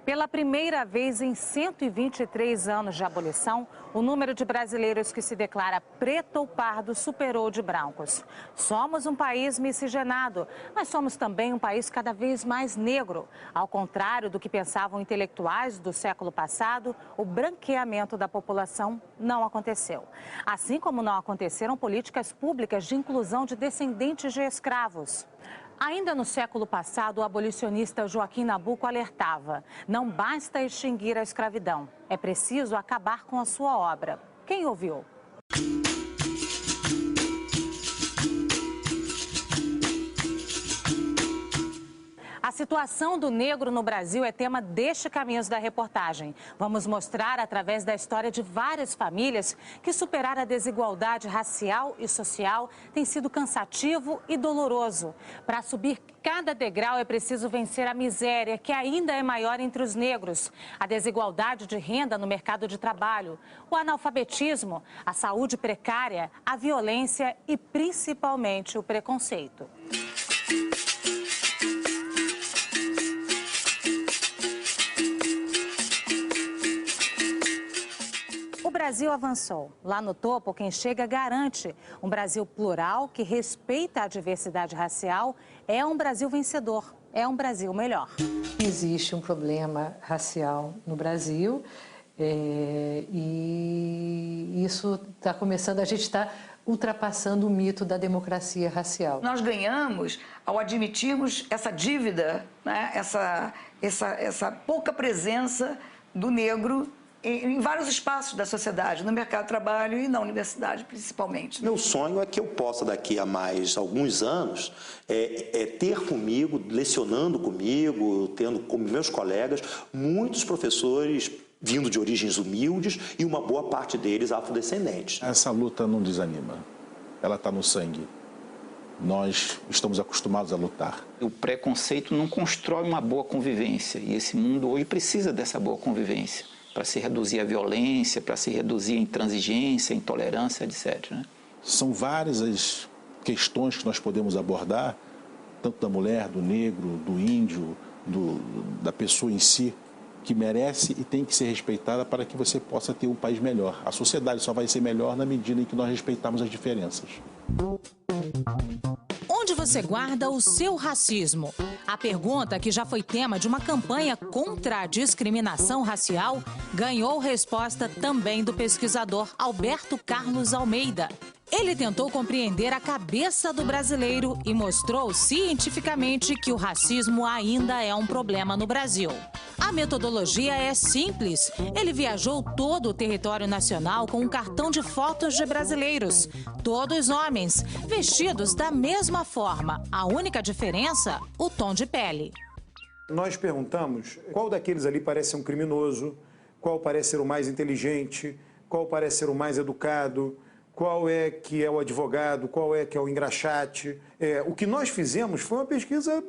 Pela primeira vez em 123 anos de abolição, o número de brasileiros que se declara preto ou pardo superou o de brancos. Somos um país miscigenado, mas somos também um país cada vez mais negro. Ao contrário do que pensavam intelectuais do século passado, o branqueamento da população não aconteceu. Assim como não aconteceram políticas públicas de inclusão de descendentes de escravos. Ainda no século passado, o abolicionista Joaquim Nabuco alertava: não basta extinguir a escravidão, é preciso acabar com a sua obra. Quem ouviu? A situação do negro no Brasil é tema deste Caminhos da Reportagem. Vamos mostrar, através da história de várias famílias, que superar a desigualdade racial e social tem sido cansativo e doloroso. Para subir cada degrau é preciso vencer a miséria, que ainda é maior entre os negros, a desigualdade de renda no mercado de trabalho, o analfabetismo, a saúde precária, a violência e, principalmente, o preconceito. O Brasil avançou. Lá no topo, quem chega garante um Brasil plural que respeita a diversidade racial. É um Brasil vencedor, é um Brasil melhor. Existe um problema racial no Brasil e isso está começando, a gente está ultrapassando o mito da democracia racial. Nós ganhamos ao admitirmos essa dívida, né? essa pouca presença do negro em vários espaços da sociedade, no mercado de trabalho e na universidade, principalmente. Meu sonho é que eu possa, daqui a mais alguns anos, ter comigo, lecionando comigo, tendo como meus colegas, muitos professores vindo de origens humildes e uma boa parte deles afrodescendentes. Essa luta não desanima, ela está no sangue. Nós estamos acostumados a lutar. O preconceito não constrói uma boa convivência e esse mundo hoje precisa dessa boa convivência para se reduzir a violência, para se reduzir a intransigência, a intolerância, etc. São várias as questões que nós podemos abordar, tanto da mulher, do negro, do índio, da pessoa em si, que merece e tem que ser respeitada para que você possa ter um país melhor. A sociedade só vai ser melhor na medida em que nós respeitarmos as diferenças. Onde você guarda o seu racismo? A pergunta, que já foi tema de uma campanha contra a discriminação racial, ganhou resposta também do pesquisador Alberto Carlos Almeida. Ele tentou compreender a cabeça do brasileiro e mostrou cientificamente que o racismo ainda é um problema no Brasil. A metodologia é simples. Ele viajou todo o território nacional com um cartão de fotos de brasileiros, todos homens, vestidos da mesma forma. A única diferença, o tom de pele. Nós perguntamos qual daqueles ali parece ser um criminoso, qual parece ser o mais inteligente, qual parece ser o mais educado, qual é que é o advogado, qual é que é o engraxate. O que nós fizemos foi uma pesquisa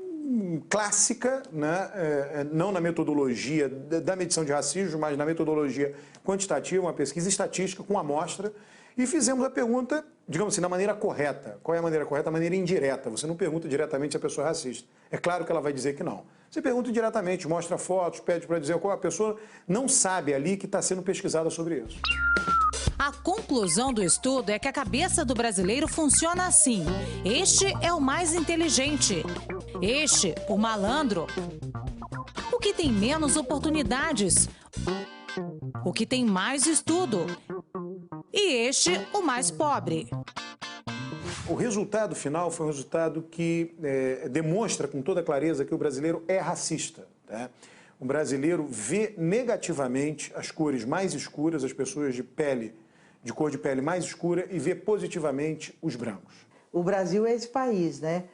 clássica, né? Não na metodologia da medição de racismo, mas na metodologia quantitativa, uma pesquisa estatística com amostra, e fizemos a pergunta, digamos assim, da maneira correta. Qual é a maneira correta? A maneira indireta. Você não pergunta diretamente se a pessoa é racista. É claro que ela vai dizer que não. Você pergunta diretamente, mostra fotos, pede para dizer qual a pessoa não sabe ali que está sendo pesquisada sobre isso. A conclusão do estudo é que a cabeça do brasileiro funciona assim. Este é o mais inteligente. Este, o malandro. O que tem menos oportunidades. O que tem mais estudo. E este, o mais pobre. O resultado final foi um resultado que demonstra com toda clareza que o brasileiro é racista, tá? O brasileiro vê negativamente as cores mais escuras, as pessoas de cor de pele mais escura, e vê positivamente os brancos. O Brasil é esse país, né?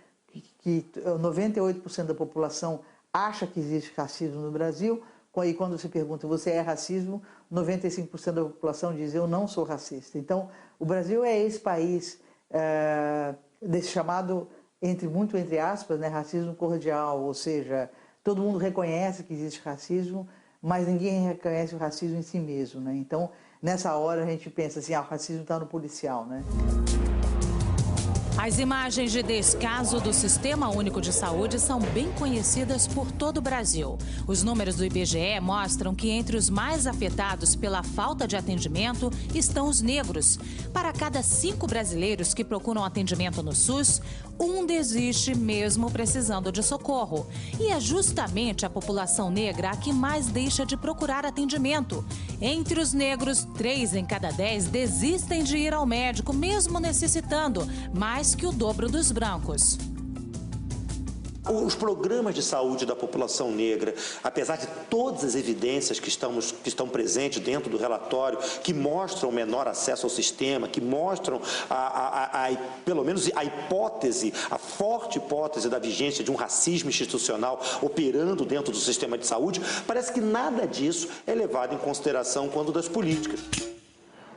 Que 98% da população acha que existe racismo no Brasil, e quando você pergunta, você é racismo, 95% da população diz, eu não sou racista. Então, o Brasil é esse país desse chamado, muito entre aspas, né, racismo cordial, ou seja, todo mundo reconhece que existe racismo, mas ninguém reconhece o racismo em si mesmo, né? Então, nessa hora a gente pensa assim, o racismo está no policial, né? As imagens de descaso do Sistema Único de Saúde são bem conhecidas por todo o Brasil. Os números do IBGE mostram que entre os mais afetados pela falta de atendimento estão os negros. Para cada 5 brasileiros que procuram atendimento no SUS, 1 desiste mesmo precisando de socorro. E é justamente a população negra a que mais deixa de procurar atendimento. Entre os negros, 3 em cada 10 desistem de ir ao médico, mesmo necessitando, mais que o dobro dos brancos. Os programas de saúde da população negra, apesar de todas as evidências que estão presentes dentro do relatório, que mostram o menor acesso ao sistema, que mostram, pelo menos, a hipótese, a forte hipótese da vigência de um racismo institucional operando dentro do sistema de saúde, parece que nada disso é levado em consideração quando das políticas.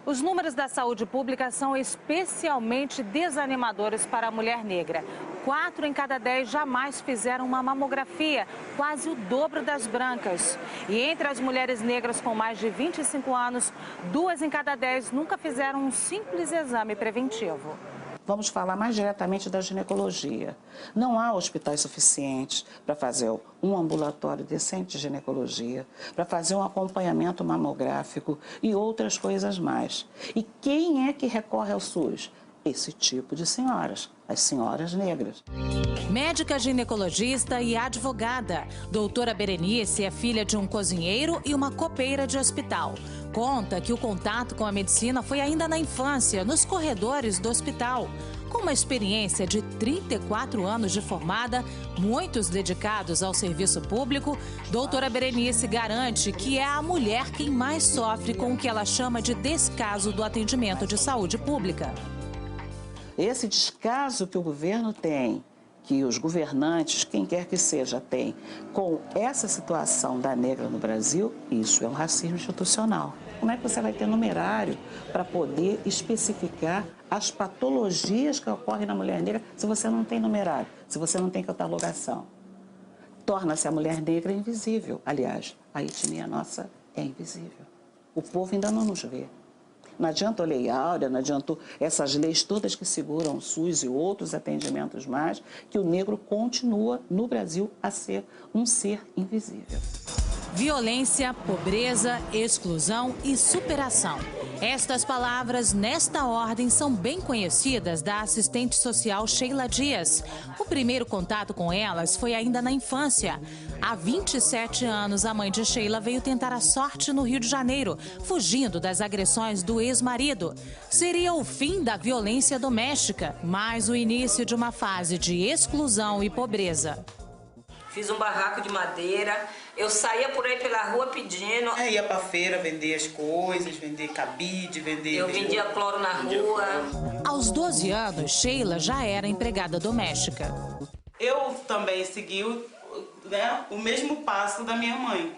Os números da saúde pública são especialmente desanimadores para a mulher negra. 4 em cada 10 jamais fizeram uma mamografia, quase o dobro das brancas. E entre as mulheres negras com mais de 25 anos, 2 em cada 10 nunca fizeram um simples exame preventivo. Vamos falar mais diretamente da ginecologia. Não há hospitais suficientes para fazer um ambulatório decente de ginecologia, para fazer um acompanhamento mamográfico e outras coisas mais. E quem é que recorre ao SUS? Esse tipo de senhoras, as senhoras negras. Médica ginecologista e advogada, doutora Berenice é filha de um cozinheiro e uma copeira de hospital. Conta que o contato com a medicina foi ainda na infância, nos corredores do hospital. Com uma experiência de 34 anos de formada, muitos dedicados ao serviço público, doutora Berenice garante que é a mulher quem mais sofre com o que ela chama de descaso do atendimento de saúde pública. Esse descaso que o governo tem, que os governantes, quem quer que seja, tem com essa situação da negra no Brasil, isso é um racismo institucional. Como é que você vai ter numerário para poder especificar as patologias que ocorrem na mulher negra se você não tem numerário, se você não tem catalogação? Torna-se a mulher negra invisível. Aliás, a etnia nossa é invisível. O povo ainda não nos vê. Não adianta a Lei Áurea, não adianta essas leis todas que seguram o SUS e outros atendimentos mais, que o negro continua, no Brasil, a ser um ser invisível. Violência, pobreza, exclusão e superação. Estas palavras, nesta ordem, são bem conhecidas da assistente social Sheila Dias. O primeiro contato com elas foi ainda na infância. Há 27 anos, a mãe de Sheila veio tentar a sorte no Rio de Janeiro, fugindo das agressões do ex-marido. Seria o fim da violência doméstica, mas o início de uma fase de exclusão e pobreza. Fiz um barraco de madeira, eu saía por aí pela rua pedindo. Ia pra feira vender as coisas, vender cabide, vender... Eu vendia cloro na rua. Aos 12 anos, Sheila já era empregada doméstica. Eu também segui o mesmo passo da minha mãe.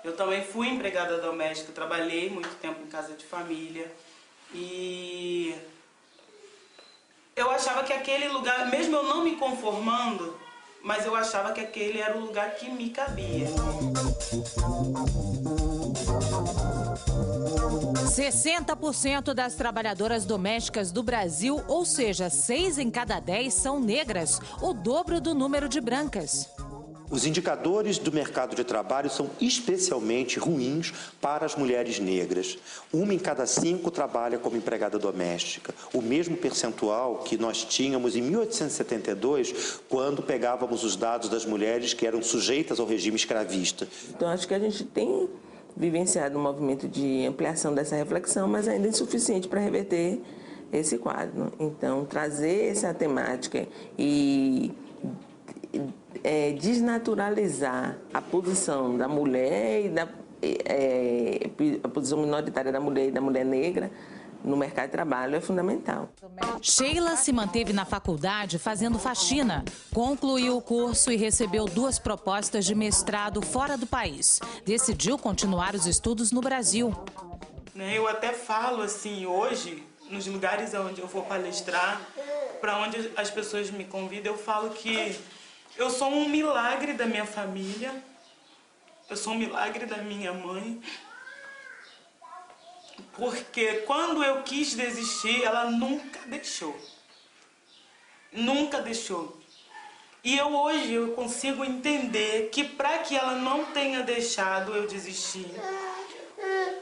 Eu também fui empregada doméstica, trabalhei muito tempo em casa de família. E eu achava que aquele lugar, mesmo eu não me conformando, mas eu achava que aquele era o lugar que me cabia. 60% das trabalhadoras domésticas do Brasil, ou seja, 6 em cada 10 são negras, o dobro do número de brancas. Os indicadores do mercado de trabalho são especialmente ruins para as mulheres negras. 1 em cada 5 trabalha como empregada doméstica. O mesmo percentual que nós tínhamos em 1872, quando pegávamos os dados das mulheres que eram sujeitas ao regime escravista. Então, acho que a gente tem vivenciado um movimento de ampliação dessa reflexão, mas ainda é insuficiente para reverter esse quadro. Então, trazer essa temática e desnaturalizar a posição da mulher e a posição minoritária da mulher e da mulher negra no mercado de trabalho é fundamental. Sheila se manteve na faculdade fazendo faxina. Concluiu o curso e recebeu 2 propostas de mestrado fora do país. Decidiu continuar os estudos no Brasil. Eu até falo assim, hoje, nos lugares onde eu vou palestrar, para onde as pessoas me convidam, eu falo que eu sou um milagre da minha família, eu sou um milagre da minha mãe, porque quando eu quis desistir, ela nunca deixou. Nunca deixou. E hoje eu consigo entender que para que ela não tenha deixado eu desistir,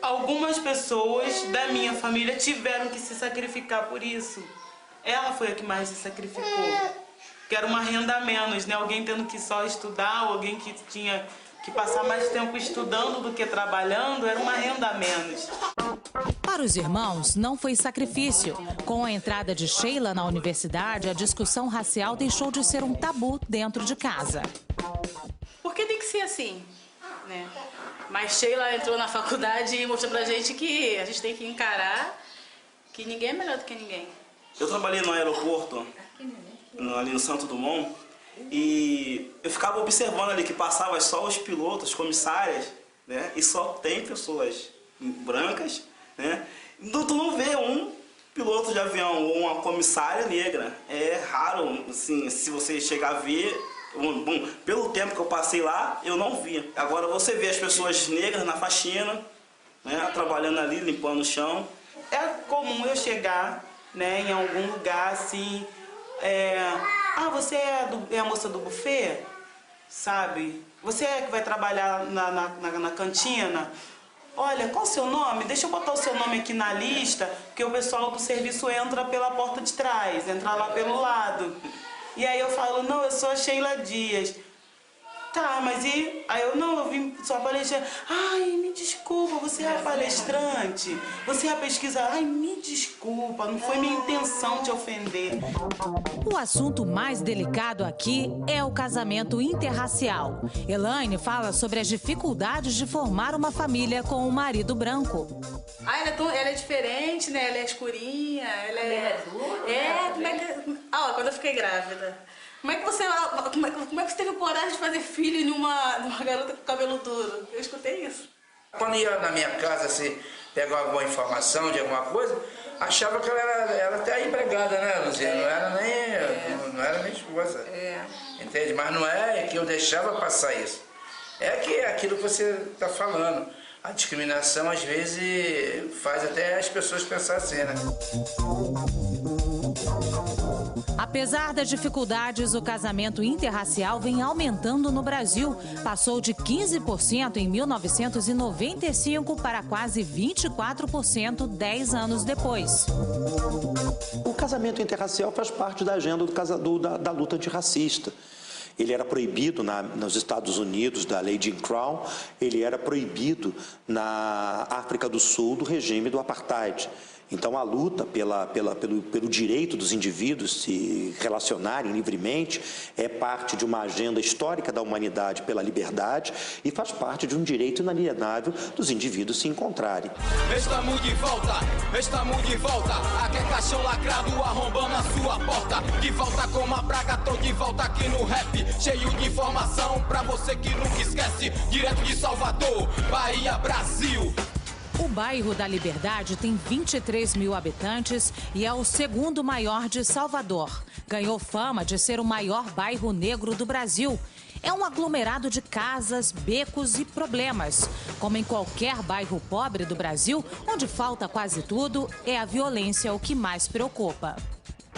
algumas pessoas da minha família tiveram que se sacrificar por isso. Ela foi a que mais se sacrificou. Que era uma renda a menos, né? Alguém tendo que só estudar, ou alguém que tinha que passar mais tempo estudando do que trabalhando, era uma renda a menos. Para os irmãos, não foi sacrifício. Com a entrada de Sheila na universidade, a discussão racial deixou de ser um tabu dentro de casa. Porque tem que ser assim, né? Mas Sheila entrou na faculdade e mostrou pra gente que a gente tem que encarar que ninguém é melhor do que ninguém. Eu trabalhei no aeroporto, ali no Santos Dumont, e eu ficava observando ali que passava só os pilotos, comissárias, né? E só tem pessoas brancas, né? Tu não vê um piloto de avião ou uma comissária negra. É raro, assim, se você chegar a ver, pelo tempo que eu passei lá, eu não via. Agora você vê as pessoas negras na faxina, né? Trabalhando ali, limpando o chão. É comum eu chegar, né, em algum lugar assim, você é a moça do buffet, sabe? Você é que vai trabalhar na cantina? Olha, qual o seu nome? Deixa eu botar o seu nome aqui na lista, porque o pessoal do serviço entra pela porta de trás, entra lá pelo lado. E aí eu falo, não, eu sou a Sheila Dias. Tá, mas e... Aí eu vim só palestrar. Ai, me desculpa, você é a palestrante? Você é a pesquisadora? Ai, me desculpa, não foi minha intenção te ofender. O assunto mais delicado aqui é o casamento interracial. Elaine fala sobre as dificuldades de formar uma família com um marido branco. Ah, ela é diferente, né? Ela é escurinha, ela é... como é que... quando eu fiquei grávida. Como é que você teve coragem de fazer filho numa garota com cabelo duro? Eu escutei isso. Quando ia na minha casa, se pegava alguma informação de alguma coisa, achava que ela era até empregada, né, Luzia? Não era nem esposa. Entende? Mas não é que eu deixava passar isso. É que é aquilo que você está falando. A discriminação, às vezes, faz até as pessoas pensar assim, né? Apesar das dificuldades, o casamento interracial vem aumentando no Brasil. Passou de 15% em 1995 para quase 24% 10 anos depois. O casamento interracial faz parte da agenda da luta antirracista. Ele era proibido nos Estados Unidos, da lei Jim Crow, ele era proibido na África do Sul, do regime do apartheid. Então, a luta pelo direito dos indivíduos se relacionarem livremente é parte de uma agenda histórica da humanidade pela liberdade e faz parte de um direito inalienável dos indivíduos se encontrarem. Estamos de volta, aquele caixão lacrado arrombando a sua porta. De volta como a praga, tô de volta aqui no rap, cheio de informação pra você que nunca esquece. Direto de Salvador, Bahia, Brasil. O bairro da Liberdade tem 23 mil habitantes e é o segundo maior de Salvador. Ganhou fama de ser o maior bairro negro do Brasil. É um aglomerado de casas, becos e problemas. Como em qualquer bairro pobre do Brasil, onde falta quase tudo, é a violência o que mais preocupa.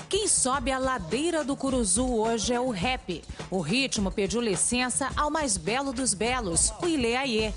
Quem sobe a ladeira do Curuzu hoje é o rap. O ritmo pediu licença ao mais belo dos belos, o Ilê Aie.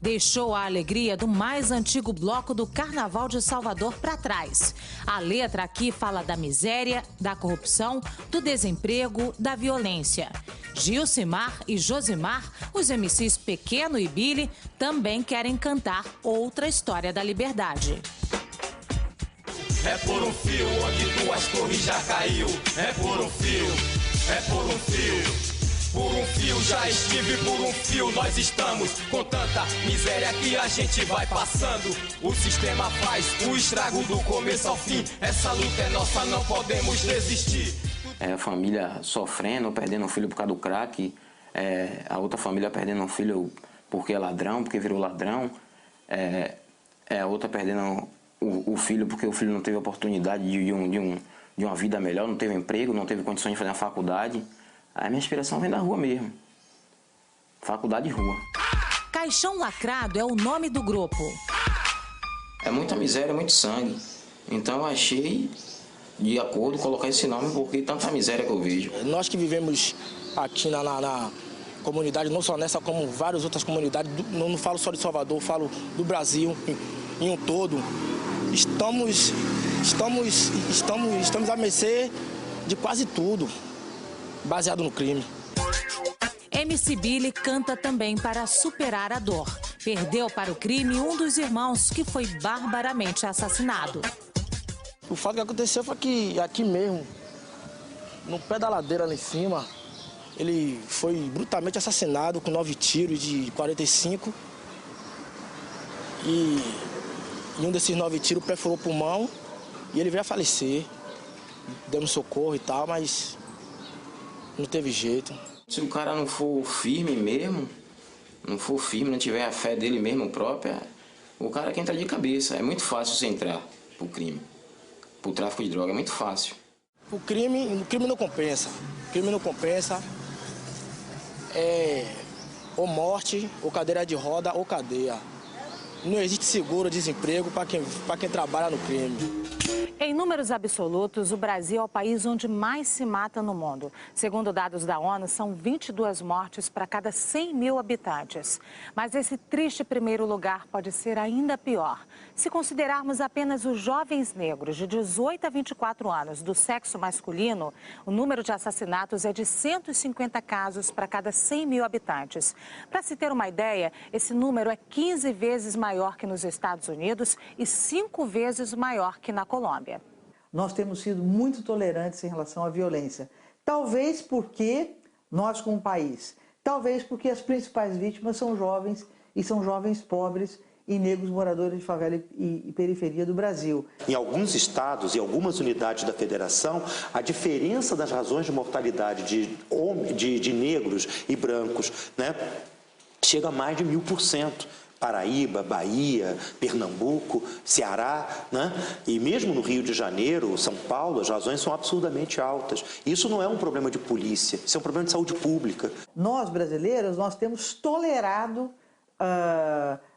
Deixou a alegria do mais antigo bloco do Carnaval de Salvador para trás. A letra aqui fala da miséria, da corrupção, do desemprego, da violência. Gilcimar e Josimar, os MCs Pequeno e Billy, também querem cantar outra história da liberdade. É por um fio onde duas torres já caiu. É por um fio, é por um fio. Por um fio já estive, por um fio nós estamos. Com tanta miséria que a gente vai passando. O sistema faz o estrago do começo ao fim. Essa luta é nossa, não podemos desistir. A família sofrendo, perdendo um filho por causa do crack. A outra família perdendo um filho porque é ladrão, porque virou ladrão. A outra perdendo o filho porque o filho não teve oportunidade de de uma vida melhor, não teve emprego, não teve condições de fazer uma faculdade. A minha inspiração vem da rua mesmo. Faculdade e rua. Caixão Lacrado é o nome do grupo. É muita miséria, muito sangue. Então eu achei de acordo colocar esse nome porque tanta miséria que eu vejo. Nós que vivemos aqui na comunidade, não só nessa, como várias outras comunidades, não falo só de Salvador, falo do Brasil em um todo, estamos à mercê de quase tudo, baseado no crime. MC Billy canta também para superar a dor. Perdeu para o crime um dos irmãos que foi barbaramente assassinado. O fato que aconteceu foi que aqui mesmo, no pé da ladeira lá em cima, ele foi brutalmente assassinado com 9 tiros de 45. E um desses 9 tiros perfurou o pulmão e ele veio a falecer. Demos socorro e tal, mas não teve jeito. Se o cara não for firme mesmo, não tiver a fé dele mesmo própria, o cara que entra de cabeça. É muito fácil você entrar pro crime, pro tráfico de droga, é muito fácil. O crime não compensa. O crime não compensa. É ou morte, ou cadeira de roda, ou cadeia. Não existe seguro desemprego para quem trabalha no crime. Em números absolutos, o Brasil é o país onde mais se mata no mundo. Segundo dados da ONU, são 22 mortes para cada 100 mil habitantes. Mas esse triste primeiro lugar pode ser ainda pior. Se considerarmos apenas os jovens negros de 18 a 24 anos do sexo masculino, o número de assassinatos é de 150 casos para cada 100 mil habitantes. Para se ter uma ideia, esse número é 15 vezes maior que nos Estados Unidos e 5 vezes maior que na Colômbia. Nós temos sido muito tolerantes em relação à violência. Talvez porque nós como país, talvez porque as principais vítimas são jovens e são jovens pobres e negros moradores de favela e periferia do Brasil. Em alguns estados e algumas unidades da federação, a diferença das razões de mortalidade de negros e brancos, né, chega a mais de 1000%. Paraíba, Bahia, Pernambuco, Ceará, né? E mesmo no Rio de Janeiro, São Paulo, as razões são absurdamente altas. Isso não é um problema de polícia, isso é um problema de saúde pública. Nós, brasileiros, nós temos tolerado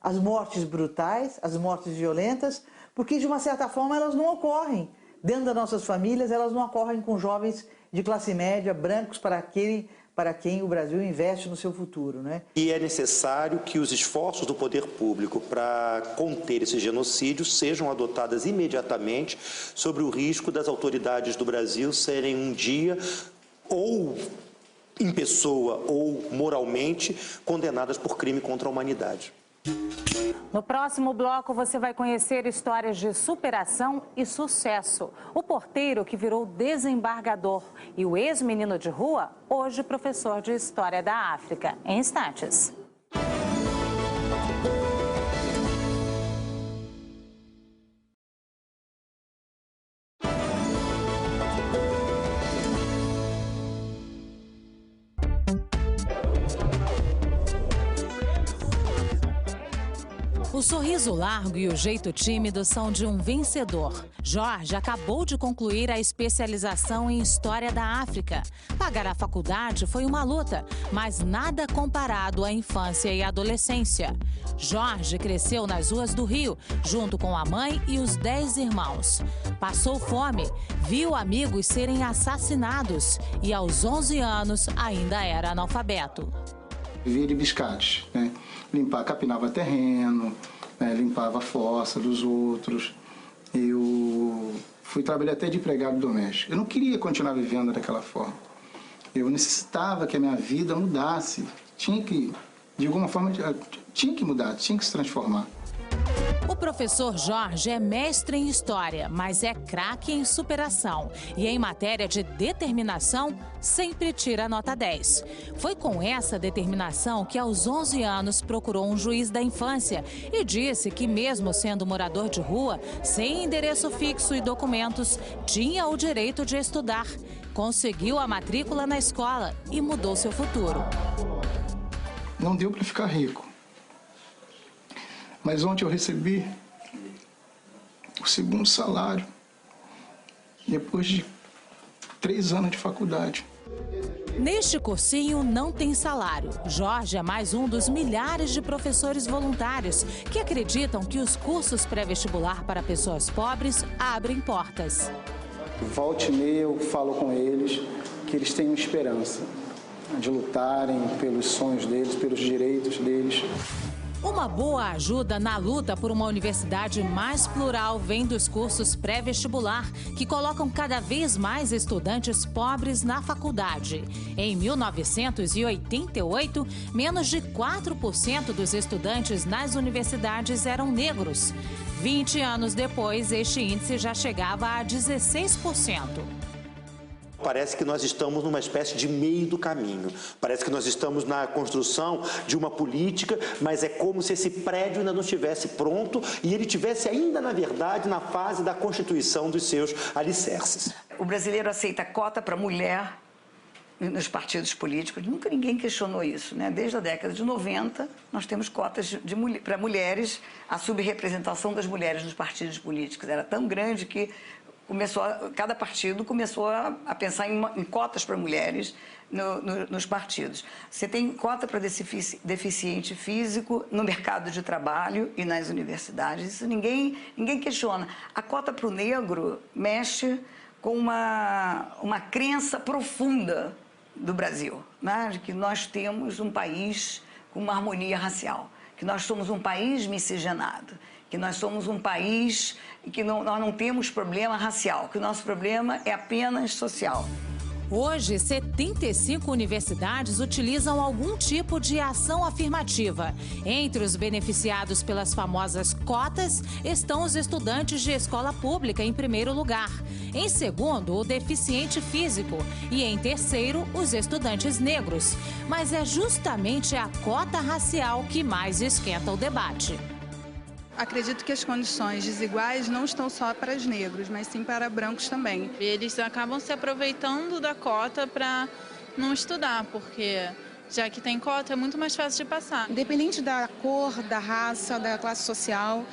as mortes brutais, as mortes violentas, porque, de uma certa forma, elas não ocorrem. Dentro das nossas famílias, elas não ocorrem com jovens de classe média, brancos, para quem o Brasil investe no seu futuro, né? E é necessário que os esforços do poder público para conter esse genocídio sejam adotados imediatamente, sobre o risco das autoridades do Brasil serem um dia ou em pessoa ou moralmente condenadas por crime contra a humanidade. No próximo bloco, você vai conhecer histórias de superação e sucesso. O porteiro que virou desembargador e o ex-menino de rua, hoje professor de História da África. Em instantes. O sorriso largo e o jeito tímido são de um vencedor. Jorge acabou de concluir a especialização em História da África. Pagar a faculdade foi uma luta, mas nada comparado à infância e adolescência. Jorge cresceu nas ruas do Rio, junto com a mãe e os 10 irmãos. Passou fome, viu amigos serem assassinados e aos 11 anos ainda era analfabeto. Vivia de biscates, né? Capinava terreno, né? Limpava a fossa dos outros. Eu fui trabalhar até de empregado doméstico. Eu não queria continuar vivendo daquela forma. Eu necessitava que a minha vida mudasse. Tinha que, de alguma forma, tinha que mudar, tinha que se transformar. O professor Jorge é mestre em História, mas é craque em superação. E em matéria de determinação, sempre tira nota 10. Foi com essa determinação que aos 11 anos procurou um juiz da infância e disse que mesmo sendo morador de rua, sem endereço fixo e documentos, tinha o direito de estudar. Conseguiu a matrícula na escola e mudou seu futuro. Não deu para ficar rico. Mas ontem eu recebi o segundo salário depois de 3 anos de faculdade. Neste cursinho não tem salário. Jorge é mais um dos milhares de professores voluntários que acreditam que os cursos pré-vestibular para pessoas pobres abrem portas. Volte e meia eu falo com eles que eles tenham esperança de lutarem pelos sonhos deles, pelos direitos deles. Uma boa ajuda na luta por uma universidade mais plural vem dos cursos pré-vestibular, que colocam cada vez mais estudantes pobres na faculdade. Em 1988, menos de 4% dos estudantes nas universidades eram negros. 20 anos depois, este índice já chegava a 16%. Parece que nós estamos numa espécie de meio do caminho. Parece que nós estamos na construção de uma política, mas é como se esse prédio ainda não estivesse pronto e ele estivesse ainda, na verdade, na fase da constituição dos seus alicerces. O brasileiro aceita cota para mulher nos partidos políticos. Nunca ninguém questionou isso, né? Desde a década de 90, nós temos cotas para mulheres. A subrepresentação das mulheres nos partidos políticos era tão grande que cada partido começou a pensar em cotas para mulheres nos partidos. Você tem cota para deficiente físico no mercado de trabalho e nas universidades. Isso ninguém questiona. A cota para o negro mexe com uma crença profunda do Brasil, né? De que nós temos um país com uma harmonia racial, que nós somos um país miscigenado, que nós somos um país que nós não temos problema racial, que o nosso problema é apenas social. Hoje, 75 universidades utilizam algum tipo de ação afirmativa. Entre os beneficiados pelas famosas cotas estão os estudantes de escola pública em primeiro lugar. Em segundo, o deficiente físico. E em terceiro, os estudantes negros. Mas é justamente a cota racial que mais esquenta o debate. Acredito que as condições desiguais não estão só para os negros, mas sim para brancos também. Eles acabam se aproveitando da cota para não estudar, porque já que tem cota é muito mais fácil de passar. Independente da cor, da raça, da classe social,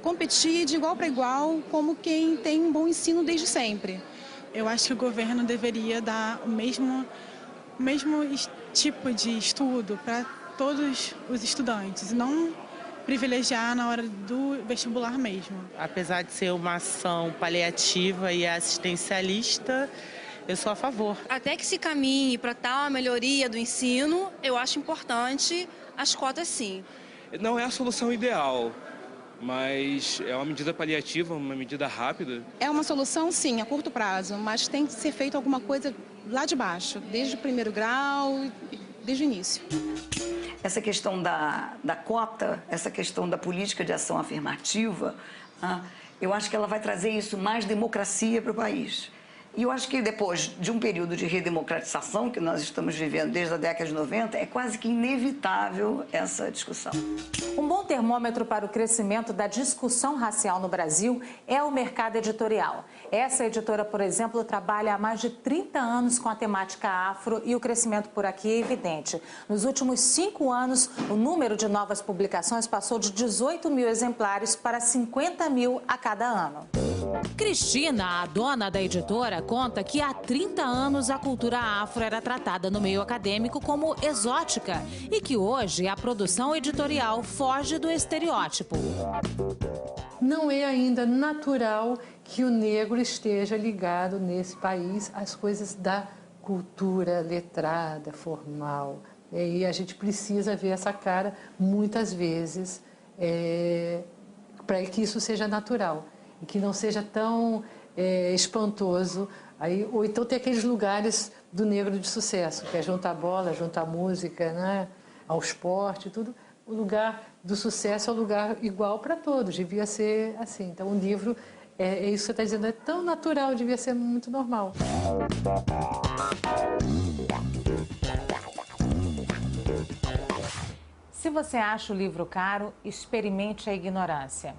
competir de igual para igual como quem tem um bom ensino desde sempre. Eu acho que o governo deveria dar o mesmo tipo de estudo para todos os estudantes, não privilegiar na hora do vestibular mesmo. Apesar de ser uma ação paliativa e assistencialista, eu sou a favor. Até que se caminhe para tal melhoria do ensino, eu acho importante as cotas sim. Não é a solução ideal, mas é uma medida paliativa, uma medida rápida. É uma solução sim, a curto prazo, mas tem que ser feito alguma coisa lá de baixo, desde o primeiro grau, desde o início. Essa questão da cota, essa questão da política de ação afirmativa, eu acho que ela vai trazer isso, mais democracia para o país. E eu acho que depois de um período de redemocratização que nós estamos vivendo desde a década de 90, é quase que inevitável essa discussão. Um bom termômetro para o crescimento da discussão racial no Brasil é o mercado editorial. Essa editora, por exemplo, trabalha há mais de 30 anos com a temática afro e o crescimento por aqui é evidente. Nos últimos 5 anos, o número de novas publicações passou de 18 mil exemplares para 50 mil a cada ano. Cristina, a dona da editora, conta que há 30 anos a cultura afro era tratada no meio acadêmico como exótica e que hoje a produção editorial foge do estereótipo. Não é ainda natural que o negro esteja ligado nesse país às coisas da cultura letrada, formal. E a gente precisa ver essa cara muitas vezes para que isso seja natural e que não seja tão espantoso. Ou então tem aqueles lugares do negro de sucesso, que é junto à bola, junto à música, né? Ao esporte, tudo. O lugar do sucesso é um lugar igual para todos, devia ser assim. Então o livro, é isso que você está dizendo, é tão natural, devia ser muito normal. Se você acha o livro caro, experimente a ignorância.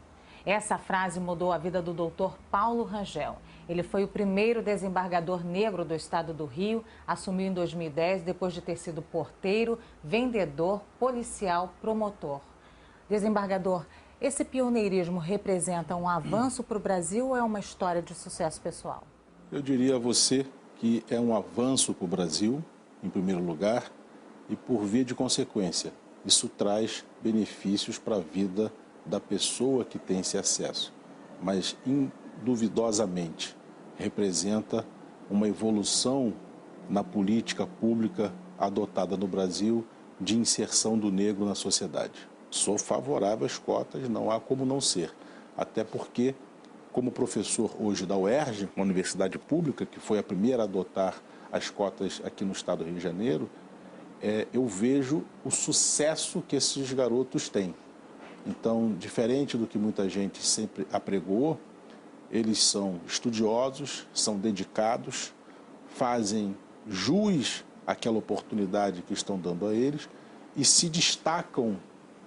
Essa frase mudou a vida do Dr. Paulo Rangel. Ele foi o primeiro desembargador negro do estado do Rio, assumiu em 2010 depois de ter sido porteiro, vendedor, policial, promotor. Desembargador, esse pioneirismo representa um avanço para o Brasil ou é uma história de sucesso pessoal? Eu diria a você que é um avanço para o Brasil, em primeiro lugar, e por via de consequência, isso traz benefícios para a vida da pessoa que tem esse acesso. Mas, induvidosamente, representa uma evolução na política pública adotada no Brasil de inserção do negro na sociedade. Sou favorável às cotas, não há como não ser. Até porque, como professor hoje da UERJ, uma universidade pública, que foi a primeira a adotar as cotas aqui no estado do Rio de Janeiro, eu vejo o sucesso que esses garotos têm. Então, diferente do que muita gente sempre apregou, eles são estudiosos, são dedicados, fazem jus àquela oportunidade que estão dando a eles e se destacam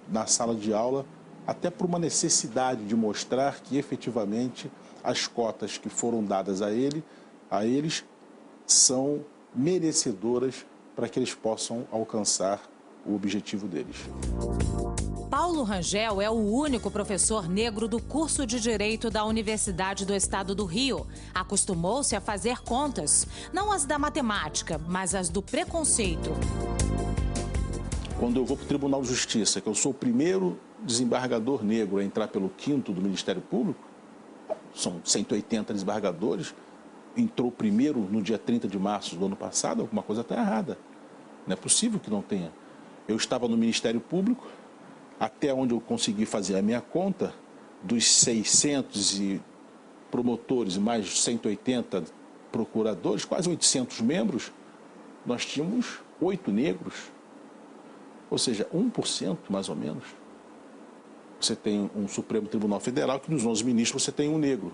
na sala de aula até por uma necessidade de mostrar que efetivamente as cotas que foram dadas a eles são merecedoras para que eles possam alcançar o objetivo deles. Paulo Rangel é o único professor negro do curso de Direito da Universidade do Estado do Rio. Acostumou-se a fazer contas, não as da matemática, mas as do preconceito. Quando eu vou para o Tribunal de Justiça, que eu sou o primeiro desembargador negro a entrar pelo 5º do Ministério Público, são 180 desembargadores, entrou primeiro no dia 30 de março do ano passado, alguma coisa está errada. Não é possível que não tenha. Eu estava no Ministério Público, até onde eu consegui fazer a minha conta, dos 600 promotores e mais 180 procuradores, quase 800 membros, nós tínhamos 8 negros. Ou seja, 1% mais ou menos. Você tem um Supremo Tribunal Federal que nos 11 ministros você tem um negro.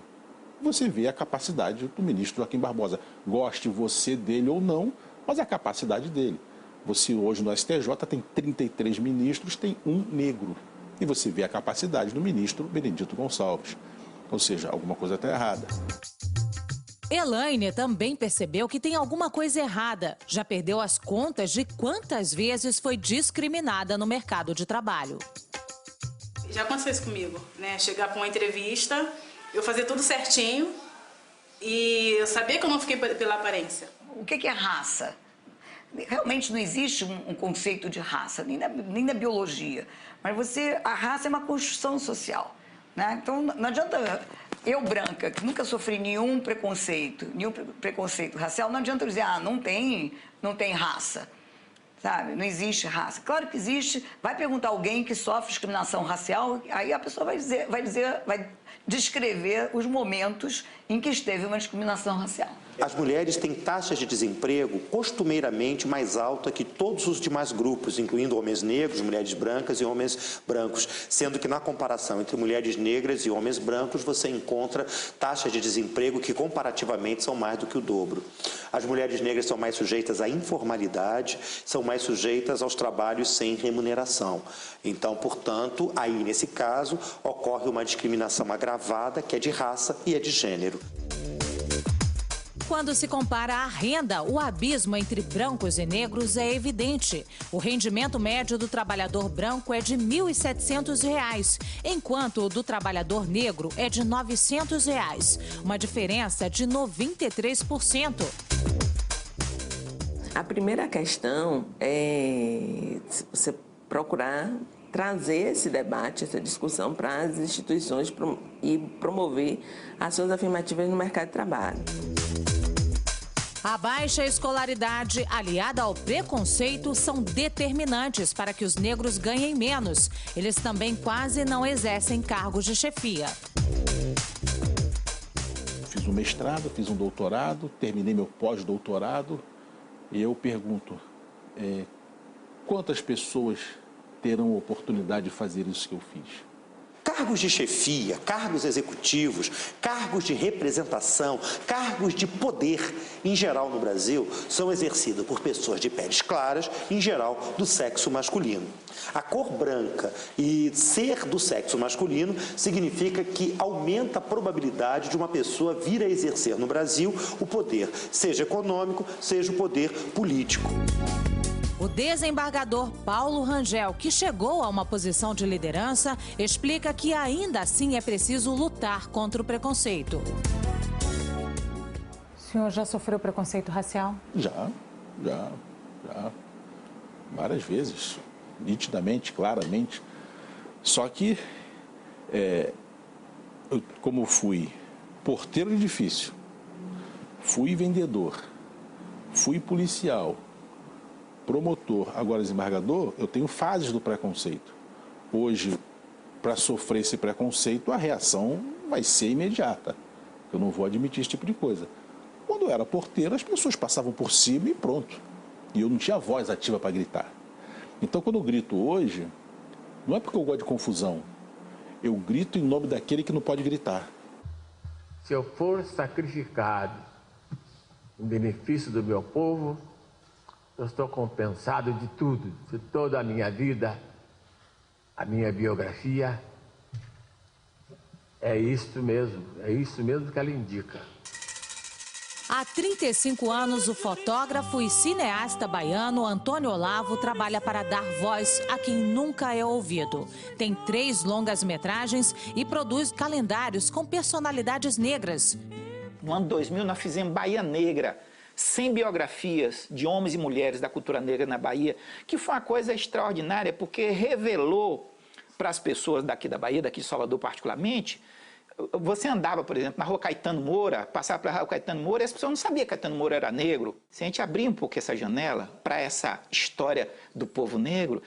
Você vê a capacidade do ministro Joaquim Barbosa. Goste você dele ou não, mas a capacidade dele. Você hoje no STJ tem 33 ministros, tem um negro. E você vê a capacidade do ministro Benedito Gonçalves. Ou seja, alguma coisa está errada. Elaine também percebeu que tem alguma coisa errada. Já perdeu as contas de quantas vezes foi discriminada no mercado de trabalho. Já aconteceu isso comigo, né? Chegar para uma entrevista, eu fazer tudo certinho e eu sabia que eu não fiquei pela aparência. O que é raça? Realmente não existe um conceito de raça, nem na biologia. Mas a raça é uma construção social, né? Então não adianta eu, branca, que nunca sofri nenhum preconceito racial, não adianta eu dizer, não tem raça. Sabe? Não existe raça. Claro que existe. Vai perguntar alguém que sofre discriminação racial, aí a pessoa vai descrever os momentos em que esteve uma discriminação racial. As mulheres têm taxas de desemprego costumeiramente mais alta que todos os demais grupos, incluindo homens negros, mulheres brancas e homens brancos, sendo que na comparação entre mulheres negras e homens brancos você encontra taxas de desemprego que comparativamente são mais do que o dobro. As mulheres negras são mais sujeitas à informalidade, são mais sujeitas aos trabalhos sem remuneração. Então, portanto, aí nesse caso ocorre uma discriminação agravada que é de raça e é de gênero. Quando se compara a renda, o abismo entre brancos e negros é evidente. O rendimento médio do trabalhador branco é de R$ 1.700, enquanto o do trabalhador negro é de R$ 900, uma diferença de 93%. A primeira questão é você procurar trazer esse debate, essa discussão para as instituições e promover ações afirmativas no mercado de trabalho. A baixa escolaridade, aliada ao preconceito, são determinantes para que os negros ganhem menos. Eles também quase não exercem cargos de chefia. Fiz um mestrado, fiz um doutorado, terminei meu pós-doutorado e eu pergunto, quantas pessoas terão oportunidade de fazer isso que eu fiz? Cargos de chefia, cargos executivos, cargos de representação, cargos de poder, em geral no Brasil, são exercidos por pessoas de peles claras, em geral do sexo masculino. A cor branca e ser do sexo masculino significa que aumenta a probabilidade de uma pessoa vir a exercer no Brasil o poder, seja econômico, seja o poder político. O desembargador Paulo Rangel, que chegou a uma posição de liderança, explica que ainda assim é preciso lutar contra o preconceito. senhor já sofreu preconceito racial? Já. Várias vezes, nitidamente, claramente. Só que, eu, como fui porteiro de edifício, fui vendedor, fui policial, promotor, agora desembargador, eu tenho fases do preconceito. Hoje, para sofrer esse preconceito, a reação vai ser imediata. Eu não vou admitir esse tipo de coisa. Quando eu era porteiro, as pessoas passavam por cima e pronto. E eu não tinha voz ativa para gritar. Então, quando eu grito hoje, não é porque eu gosto de confusão. Eu grito em nome daquele que não pode gritar. Se eu for sacrificado em benefício do meu povo, eu estou compensado de tudo, de toda a minha vida, a minha biografia. É isso mesmo que ela indica. Há 35 anos, o fotógrafo e cineasta baiano Antônio Olavo trabalha para dar voz a quem nunca é ouvido. Tem 3 longas-metragens e produz calendários com personalidades negras. No ano 2000, nós fizemos Bahia Negra, 100 biografias de homens e mulheres da cultura negra na Bahia, que foi uma coisa extraordinária, porque revelou para as pessoas daqui da Bahia, daqui de Salvador particularmente. Você andava, por exemplo, na rua Caetano Moura, passava pela rua Caetano Moura e as pessoas não sabiam que Caetano Moura era negro. Se a gente abrir um pouco essa janela para essa história do povo negro,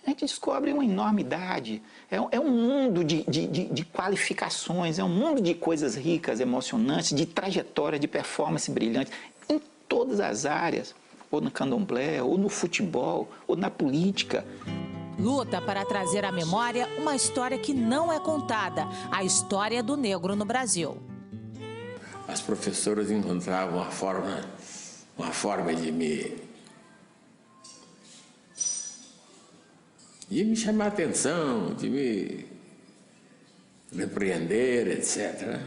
a gente descobre uma enormidade. É um mundo de qualificações, é um mundo de coisas ricas, emocionantes, de trajetória, de performance brilhante, em todas as áreas, ou no candomblé, ou no futebol, ou na política. Luta para trazer à memória uma história que não é contada, a história do negro no Brasil. As professoras encontravam uma forma de me chamar a atenção, de me repreender, etc.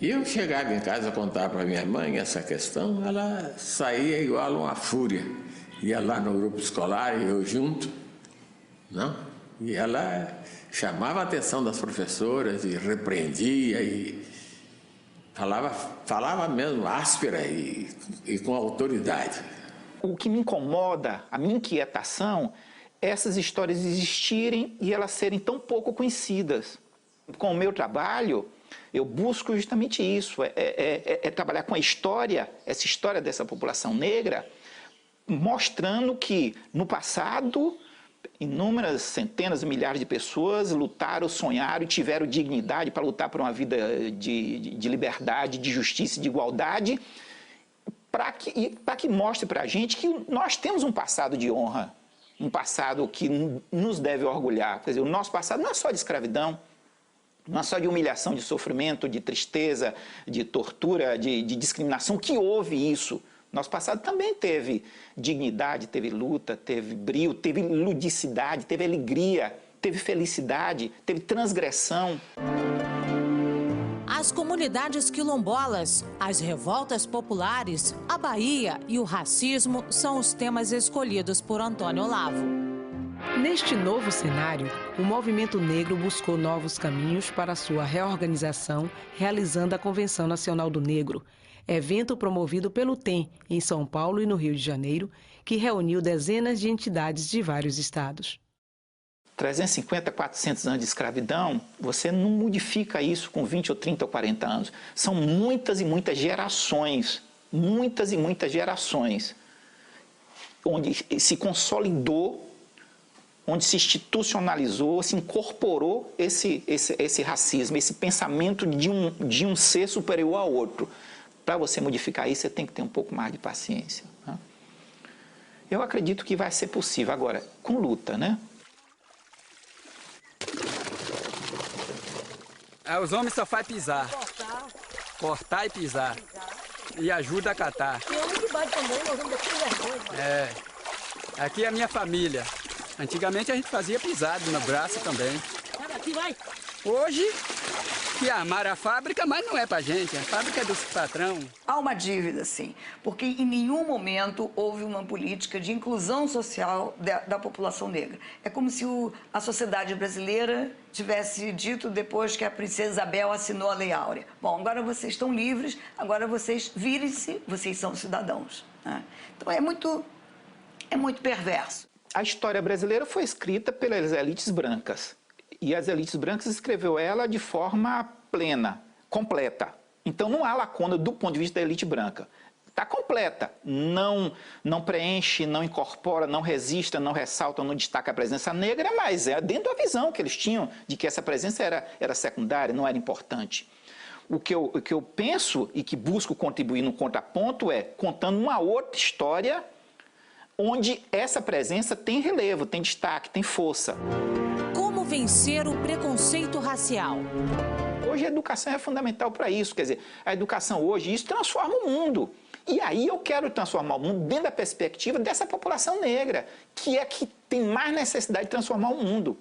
E eu chegava em casa a contar para minha mãe essa questão, ela saía igual uma fúria. Ia lá no grupo escolar, eu junto, não? E ela chamava a atenção das professoras e repreendia e falava mesmo áspera e com autoridade. O que me incomoda, a minha inquietação, é essas histórias existirem e elas serem tão pouco conhecidas. Com o meu trabalho, eu busco justamente isso, trabalhar com a história, essa história dessa população negra, mostrando que, no passado, inúmeras centenas de milhares de pessoas lutaram, sonharam e tiveram dignidade para lutar por uma vida de liberdade, de justiça e de igualdade, para que mostre para a gente que nós temos um passado de honra, um passado que nos deve orgulhar. Quer dizer, o nosso passado não é só de escravidão, não é só de humilhação, de sofrimento, de tristeza, de tortura, de discriminação, que houve isso. Nosso passado também teve dignidade, teve luta, teve brio, teve ludicidade, teve alegria, teve felicidade, teve transgressão. As comunidades quilombolas, as revoltas populares, a Bahia e o racismo são os temas escolhidos por Antônio Olavo. Neste novo cenário, o movimento negro buscou novos caminhos para sua reorganização, realizando a Convenção Nacional do Negro, evento promovido pelo TEM, em São Paulo e no Rio de Janeiro, que reuniu dezenas de entidades de vários estados. 350, 400 anos de escravidão, você não modifica isso com 20 ou 30 ou 40 anos. São muitas e muitas gerações, onde se consolidou, onde se institucionalizou, se incorporou esse racismo, esse pensamento de um ser superior ao outro. Para você modificar isso, você tem que ter um pouco mais de paciência, né? Eu acredito que vai ser possível. Agora, com luta, né? Os homens só fazem pisar. Cortar e pisar. E ajuda a catar. Tem homem que bate também, nós vamos ter vergonha. Aqui é a minha família. Antigamente a gente fazia pisado no braço também. Aqui vai. Hoje, que amaram a fábrica, mas não é pra gente, a fábrica é do patrão. Há uma dívida, sim, porque em nenhum momento houve uma política de inclusão social da população negra. É como se a sociedade brasileira tivesse dito depois que a princesa Isabel assinou a Lei Áurea. Bom, agora vocês estão livres, agora vocês virem-se, vocês são cidadãos. Né? Então é muito perverso. A história brasileira foi escrita pelas elites brancas. E as elites brancas escreveu ela de forma plena, completa. Então não há lacuna do ponto de vista da elite branca. Está completa. Não preenche, não incorpora, não registra, não ressalta, não destaca a presença negra, mas é dentro da visão que eles tinham de que essa presença era secundária, não era importante. O que eu penso e que busco contribuir no contraponto é contando uma outra história onde essa presença tem relevo, tem destaque, tem força. Como vencer o preconceito racial? Hoje a educação é fundamental para isso, quer dizer, a educação hoje, isso transforma o mundo. E aí eu quero transformar o mundo dentro da perspectiva dessa população negra, que é que tem mais necessidade de transformar o mundo.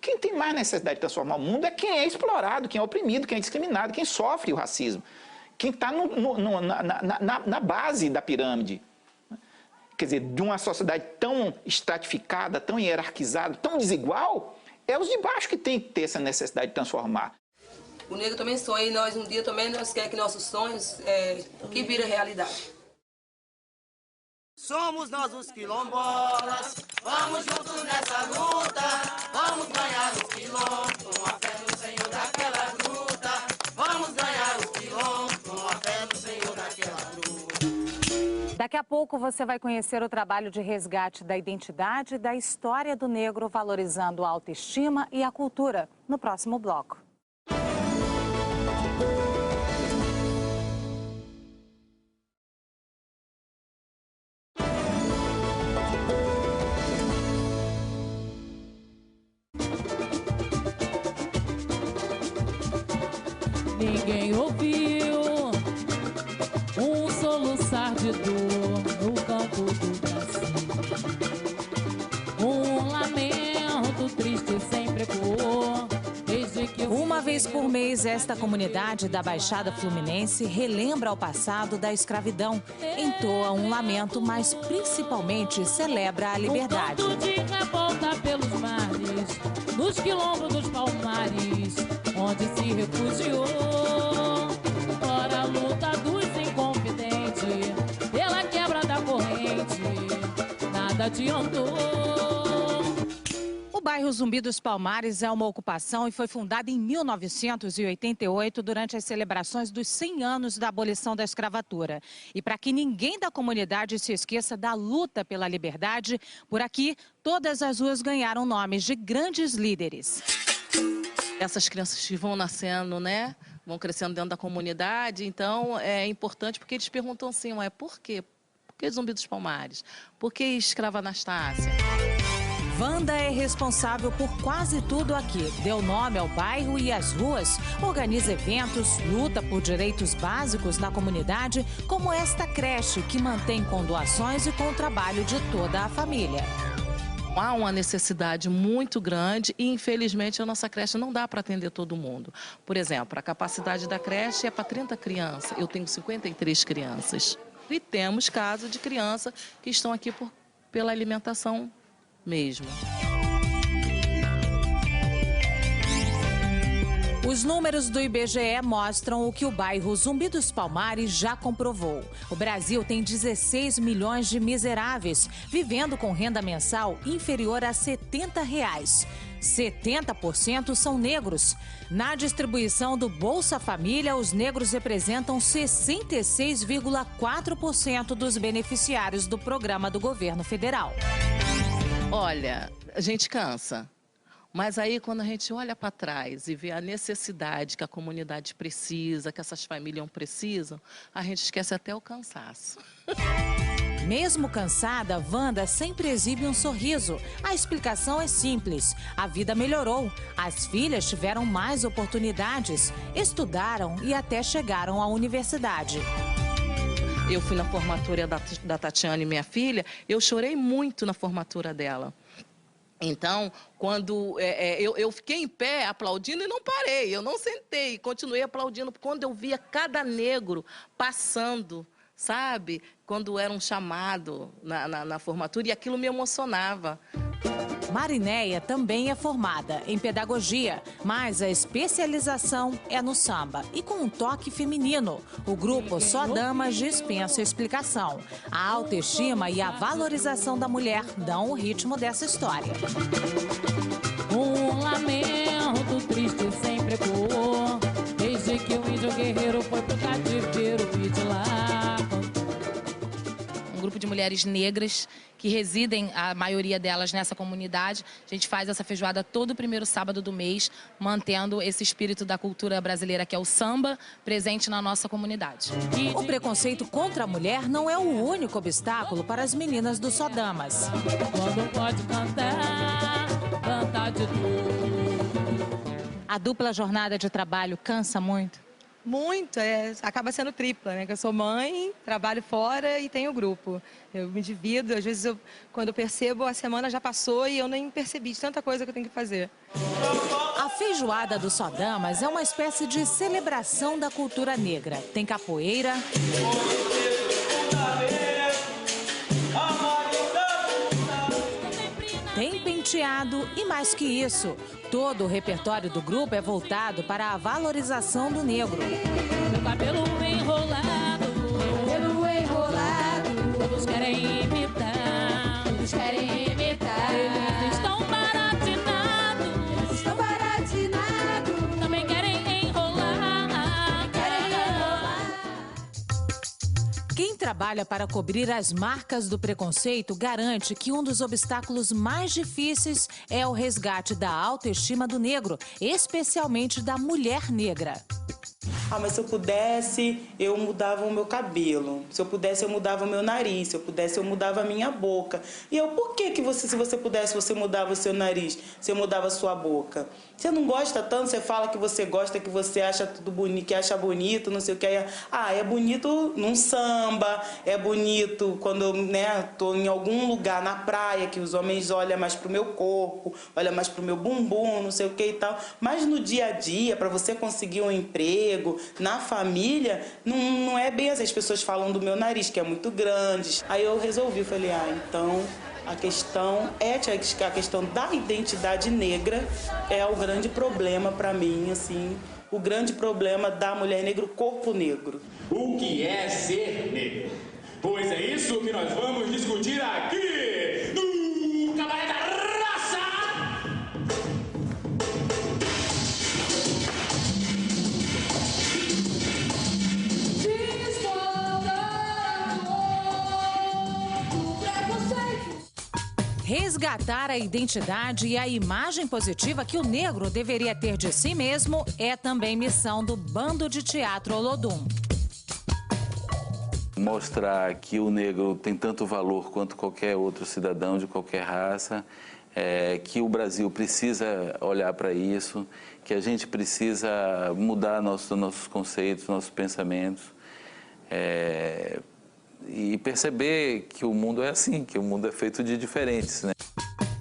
Quem tem mais necessidade de transformar o mundo é quem é explorado, quem é oprimido, quem é discriminado, quem sofre o racismo. Quem está na base da pirâmide. Quer dizer, de uma sociedade tão estratificada, tão hierarquizada, tão desigual, é os de baixo que tem que ter essa necessidade de transformar. O negro também sonha e nós um dia também nós queremos que nossos sonhos que virem realidade. Somos nós os quilombolas, vamos juntos nessa luta, vamos ganhar os quilombos, com a fé no Senhor daquela luta, vamos ganhar os quilombos, com a fé no Senhor daquela luta. Daqui a pouco você vai conhecer o trabalho de resgate da identidade e da história do negro, valorizando a autoestima e a cultura, no próximo bloco. Ninguém ouviu um soluçar de dor no campo do Brasil. Um lamento triste sempre ecoou. Uma vez por mês, esta comunidade da Baixada Fluminense relembra o passado da escravidão, entoa um lamento, mas principalmente celebra a liberdade. Um canto de revolta pelos mares, nos quilombos dos Palmares, onde se refugiou. Ora a luta dos inconfidentes, pela quebra da corrente, nada adiantou. O bairro Zumbi dos Palmares é uma ocupação e foi fundado em 1988 durante as celebrações dos 100 anos da abolição da escravatura. E para que ninguém da comunidade se esqueça da luta pela liberdade, por aqui todas as ruas ganharam nomes de grandes líderes. Essas crianças que vão nascendo, né, vão crescendo dentro da comunidade, então é importante porque eles perguntam assim, ué, por quê? Por que Zumbi dos Palmares? Por que Escrava Anastácia? Wanda é responsável por quase tudo aqui. Deu nome ao bairro e às ruas, organiza eventos, luta por direitos básicos na comunidade, como esta creche, que mantém com doações e com o trabalho de toda a família. Há uma necessidade muito grande e, infelizmente, a nossa creche não dá para atender todo mundo. Por exemplo, a capacidade da creche é para 30 crianças. Eu tenho 53 crianças. E temos casos de crianças que estão aqui pela alimentação mesmo. Os números do IBGE mostram o que o bairro Zumbi dos Palmares já comprovou. O Brasil tem 16 milhões de miseráveis, vivendo com renda mensal inferior a R$ 70. 70% são negros. Na distribuição do Bolsa Família, os negros representam 66,4% dos beneficiários do programa do governo federal. Olha, a gente cansa. Mas aí, quando a gente olha para trás e vê a necessidade que a comunidade precisa, que essas famílias precisam, a gente esquece até o cansaço. Mesmo cansada, Wanda sempre exibe um sorriso. A explicação é simples. A vida melhorou. As filhas tiveram mais oportunidades, estudaram e até chegaram à universidade. Eu fui na formatura da Tatiane, minha filha, eu chorei muito na formatura dela. Então, quando eu fiquei em pé aplaudindo e não parei, eu não sentei, continuei aplaudindo. Quando eu via cada negro passando, sabe? Quando era um chamado na formatura, e aquilo me emocionava. Marinéia também é formada em pedagogia, mas a especialização é no samba e com um toque feminino. O grupo Só Damas dispensa explicação. A autoestima e a valorização da mulher dão o ritmo dessa história. Um lamento triste sempre ecoou, desde que o índio guerreiro foi pro cativeiro pedir lá. Um grupo de mulheres negras que residem, a maioria delas, nessa comunidade. A gente faz essa feijoada todo primeiro sábado do mês, mantendo esse espírito da cultura brasileira, que é o samba, presente na nossa comunidade. O preconceito contra a mulher não é o único obstáculo para as meninas do Só Damas. Quando pode cantar, cantar de tudo. A dupla jornada de trabalho cansa muito? Muito, acaba sendo tripla, né? Que eu sou mãe, trabalho fora e tenho grupo. Eu me divido, às vezes quando eu percebo, a semana já passou e eu nem percebi de tanta coisa que eu tenho que fazer. A feijoada do Só Damas é uma espécie de celebração da cultura negra. Tem capoeira, tem penteado e, mais que isso, todo o repertório do grupo é voltado para a valorização do negro. Meu cabelo enrolado, todos querem imitar, Eles estão baratinados, também querem enrolar. Quem trabalha para cobrir as marcas do preconceito garante que um dos obstáculos mais difíceis é o resgate da autoestima do negro, especialmente da mulher negra. Mas se eu pudesse, eu mudava o meu cabelo. Se eu pudesse, eu mudava o meu nariz. Se eu pudesse, eu mudava a minha boca. E eu, por que você, se você pudesse, você mudava o seu nariz? Você mudava a sua boca? Você não gosta tanto, você fala que você gosta, que você acha tudo bonito, que acha bonito, não sei o que. É bonito num samba, é bonito quando eu tô em algum lugar na praia, que os homens olham mais pro meu corpo, olham mais pro meu bumbum, não sei o que e tal. Mas no dia a dia, para você conseguir um emprego, na família, não é bem assim. As pessoas falam do meu nariz, que é muito grande. Aí eu resolvi, falei, então a questão ética, a questão da identidade negra é o grande problema para mim, assim, o grande problema da mulher negra, o corpo negro. O que é ser negro? Pois é isso que nós vamos discutir aqui no Cabaré da Raça! Resgatar a identidade e a imagem positiva que o negro deveria ter de si mesmo é também missão do Bando de Teatro Olodum. Mostrar que o negro tem tanto valor quanto qualquer outro cidadão de qualquer raça, que o Brasil precisa olhar para isso, que a gente precisa mudar nossos conceitos, nossos pensamentos, e perceber que o mundo é assim, que o mundo é feito de diferentes, né?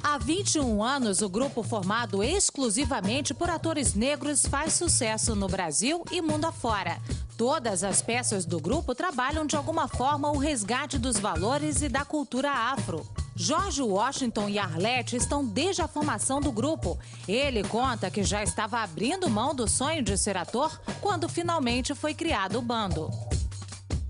Há 21 anos, o grupo formado exclusivamente por atores negros faz sucesso no Brasil e mundo afora. Todas as peças do grupo trabalham de alguma forma o resgate dos valores e da cultura afro. Jorge Washington e Arlete estão desde a formação do grupo. Ele conta que já estava abrindo mão do sonho de ser ator quando finalmente foi criado o bando.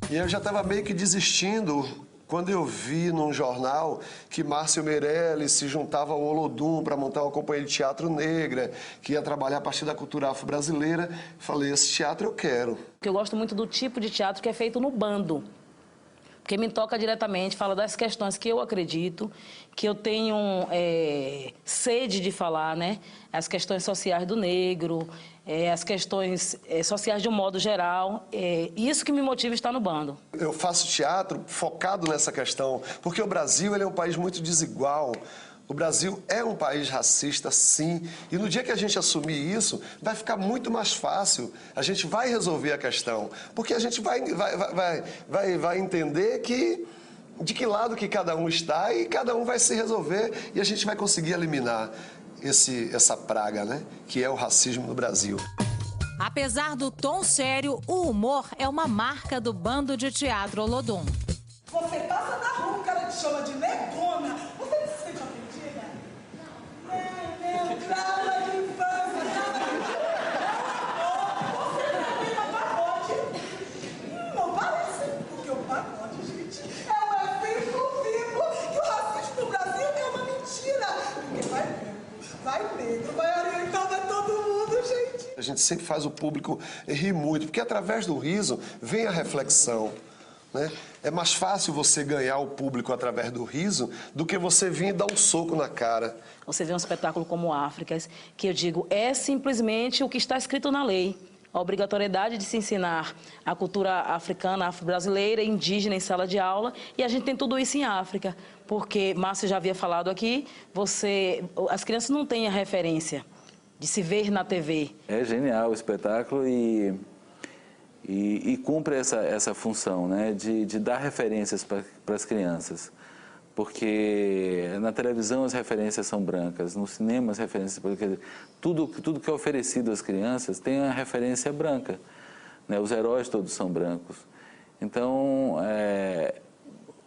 E eu já estava meio que desistindo quando eu vi num jornal que Márcio Meirelles se juntava ao Olodum para montar uma companhia de teatro negra, que ia trabalhar a partir da cultura afro-brasileira. Falei, esse teatro eu quero. Eu gosto muito do tipo de teatro que é feito no bando, porque me toca diretamente, fala das questões que eu acredito, que eu tenho sede de falar, né? As questões sociais do negro, as questões sociais de um modo geral. Isso que me motiva a estar no bando. Eu faço teatro focado nessa questão, porque o Brasil ele é um país muito desigual. O Brasil é um país racista, sim, e no dia que a gente assumir isso, vai ficar muito mais fácil. A gente vai resolver a questão, porque a gente vai entender que de que lado que cada um está e cada um vai se resolver e a gente vai conseguir eliminar essa praga, né, que é o racismo no Brasil. Apesar do tom sério, o humor é uma marca do Bando de Teatro Olodum. Você passa na rua, o cara te chama de negona. Você não se sente ofendida? Não, trauma de infância, Você também é pagode. Não parece, porque o pagode, gente, é um exemplo vivo que o racismo no Brasil é uma mentira. Porque vai negro, vai oriental, vai todo mundo, gente. A gente sempre faz o público rir muito, porque através do riso vem a reflexão. Né? É mais fácil você ganhar o público através do riso do que você vir e dar um soco na cara. Você vê um espetáculo como Áfricas, que eu digo, é simplesmente o que está escrito na lei. A obrigatoriedade de se ensinar a cultura africana, afro-brasileira, indígena em sala de aula, e a gente tem tudo isso em África. Porque, Márcio já havia falado aqui, as crianças não têm a referência de se ver na TV. É genial o espetáculo e cumpre essa função, né, de dar referências para as crianças. Porque na televisão as referências são brancas, no cinema as referências... Porque tudo que é oferecido às crianças tem a referência branca. Né? Os heróis todos são brancos. Então,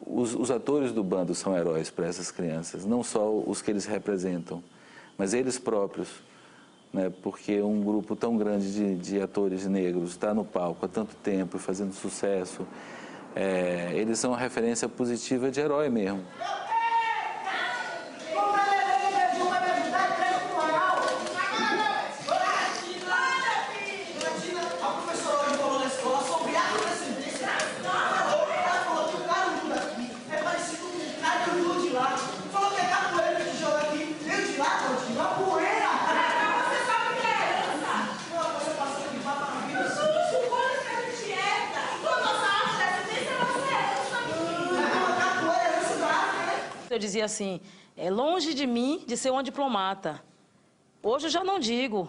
os atores do bando são heróis para essas crianças, não só os que eles representam, mas eles próprios. Né? Porque um grupo tão grande de atores negros está no palco há tanto tempo e fazendo sucesso, eles são uma referência positiva de herói mesmo. Eu dizia assim, é longe de mim de ser uma diplomata. Hoje eu já não digo.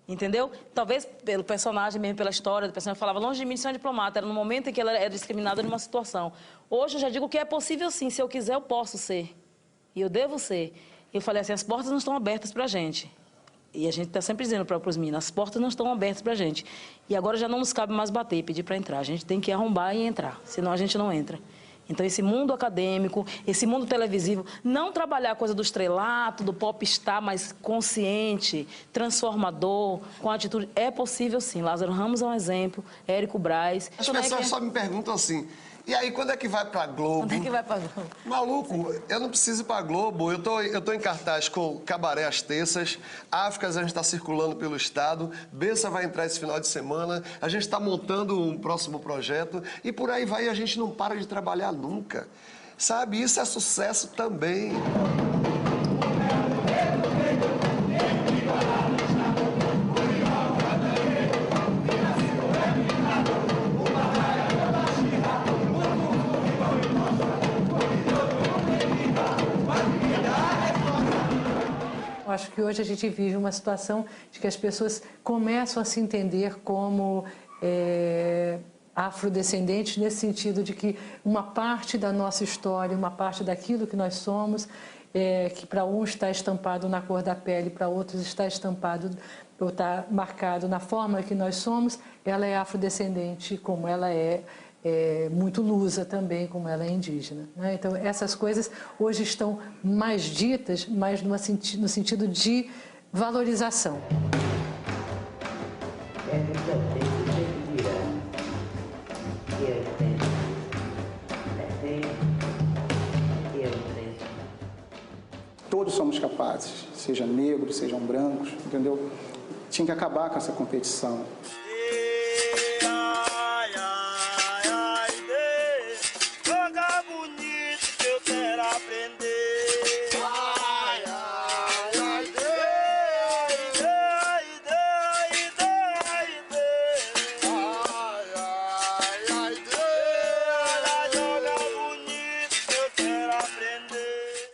Entendeu? Talvez pelo personagem mesmo, pela história do personagem, falava longe de mim de ser uma diplomata. Era no momento em que ela era discriminada numa situação. Hoje eu já digo que é possível sim. Se eu quiser, eu posso ser. E eu devo ser. Eu falei assim, as portas não estão abertas pra gente. E a gente está sempre dizendo para os meninos, as portas não estão abertas pra gente. E agora já não nos cabe mais bater, pedir para entrar. A gente tem que arrombar e entrar, senão a gente não entra. Então, esse mundo acadêmico, esse mundo televisivo, não trabalhar a coisa do estrelato, do popstar, mas consciente, transformador, com atitude, é possível sim. Lázaro Ramos é um exemplo, Érico Braz. As pessoas só me perguntam assim, e aí, quando é que vai pra Globo? Quando é que vai pra Globo? Maluco, eu não preciso ir pra Globo. Eu tô em cartaz com Cabaré às terças, Áfricas a gente está circulando pelo estado, Bessa vai entrar esse final de semana, a gente está montando um próximo projeto e por aí vai, a gente não para de trabalhar nunca. Sabe, isso é sucesso também. Acho que hoje a gente vive uma situação de que as pessoas começam a se entender como afrodescendentes, nesse sentido de que uma parte da nossa história, uma parte daquilo que nós somos, que para uns está estampado na cor da pele, para outros está estampado ou está marcado na forma que nós somos, ela é afrodescendente, como ela é muito lusa também, como ela é indígena. Né? Então, essas coisas hoje estão mais ditas, mas no sentido de valorização. Todos somos capazes, sejam negros, sejam brancos, entendeu? Tinha que acabar com essa competição.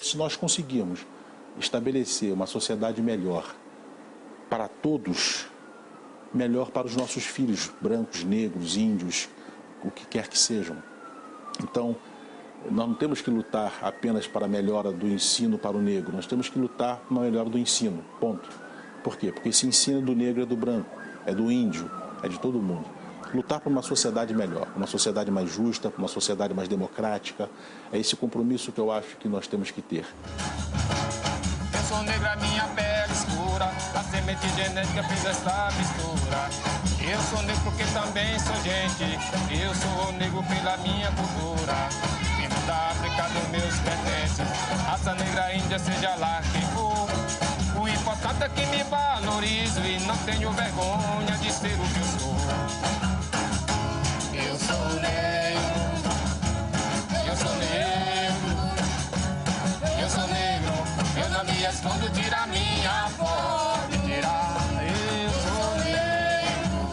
Se nós conseguirmos estabelecer uma sociedade melhor para todos, melhor para os nossos filhos, brancos, negros, índios, o que quer que sejam. Então, Nós não temos que lutar apenas para a melhora do ensino para o negro, nós temos que lutar para a melhora do ensino, ponto. Por quê? Porque esse ensino do negro é do branco, é do índio, é de todo mundo. Lutar para uma sociedade melhor, uma sociedade mais justa, uma sociedade mais democrática, é esse compromisso que eu acho que nós temos que ter. Eu sou negro, a minha pele escura, a semente genética fez essa mistura. Eu sou negro porque também sou gente, eu sou negro pela minha cultura. Vindo da África dos meus pertences, raça negra, índia, seja lá quem for. O importante é que me valorizo e não tenho vergonha de ser o que eu sou. Eu sou negro, eu sou negro, eu sou negro, eu não me escondo, tira minha foto, tirar. Eu sou negro,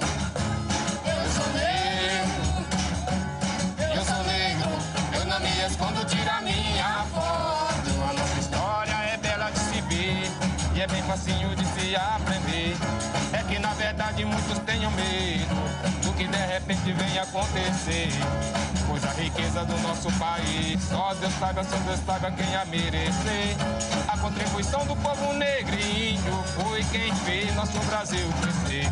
eu sou negro, eu sou negro, eu não me escondo, tira minha foto. A nossa história é bela de se ver e é bem facinho de se aprender. É que na verdade muitos tenham medo do que de repente vem acontecer. Pois a riqueza do nosso país só Deus sabe a quem a merecer. A contribuição do povo negro e índio foi quem fez nosso Brasil crescer.